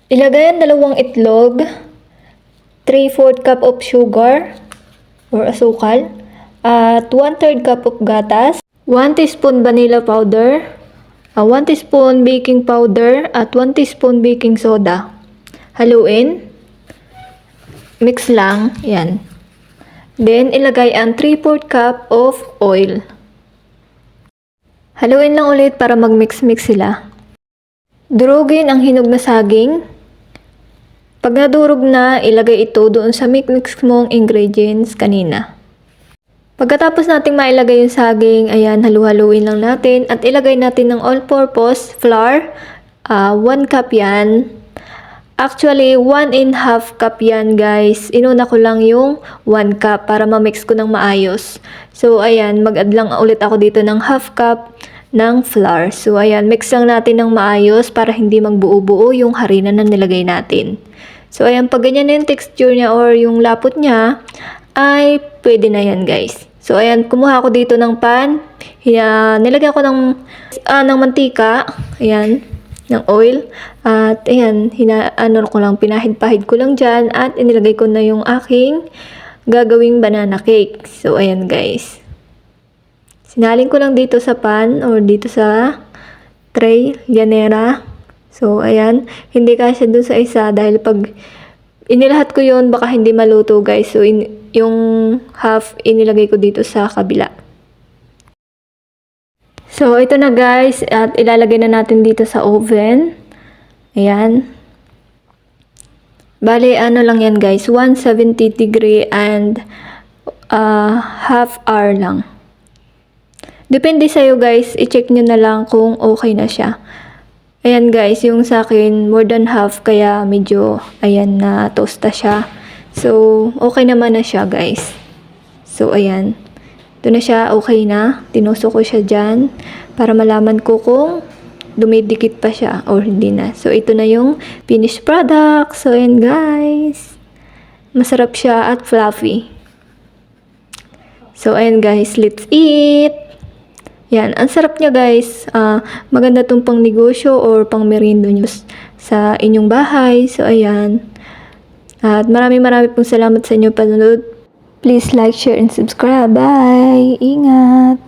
Ilagay ang 2 itlog, 3/4 cup of sugar or asukal, at 1/3 cup of gatas, 1 teaspoon vanilla powder, 1 teaspoon baking powder, at 1 teaspoon baking soda. Haluin. Mix lang. Yan. Then, ilagay ang 3/4 cup of oil. Haluin lang ulit para mag-mix-mix sila. Durugin ang hinog na saging. Pag nadurog na, ilagay ito doon sa mix mong ingredients kanina. Pagkatapos nating mailagay yung saging, ayan, halu-haluin lang natin at ilagay natin ng all-purpose flour. 1 cup yan. Actually, 1.5 cup yan, guys. Inuna ko lang yung 1 cup para ma-mix ko ng maayos. So, ayan, mag-add lang ulit ako dito ng 1/2 cup ng flour. So, ayan, mix lang natin ng maayos para hindi magbuo-buo yung harina na nilagay natin. So, ayan, pag ganyan na yung texture niya or yung lapot niya, ay pwede na yan, guys. So, ayan, kumuha ako dito ng pan. Nilagyan ko ng mantika. Ayan, ng oil. At, ayan, pinahid-pahid ko lang dyan. At, inilagay ko na yung aking gagawing banana cake. So, ayan, guys. Sinalin ko lang dito sa pan or dito sa tray, llanera. So, ayan, hindi kasi dun sa isa dahil pag inilahat ko yun, baka hindi maluto, guys. So, yung half inilagay ko dito sa kabila. So, ito na, guys. At ilalagay na natin dito sa oven. Ayan. Bale, ano lang yan, guys. 170 degree and half hour lang. Depende sa'yo, guys. I-check nyo na lang kung okay na siya. Ayan, guys. Yung sa akin, more than half. Kaya medyo, ayan, na toasta siya. So, okay naman na siya, guys. So, ayan. Ito na siya. Okay na. Tinusok ko siya dyan para malaman ko kung dumidikit pa siya or hindi na. So, ito na yung finished product. So, ayan, guys. Masarap siya at fluffy. So, ayan, guys. Let's eat! Yan, ang sarap niya, guys. Maganda tong pang negosyo or pang merienda nyo sa inyong bahay. So, ayan. At maraming pong salamat sa inyo panonood. Please like, share, and subscribe. Bye! Ingat!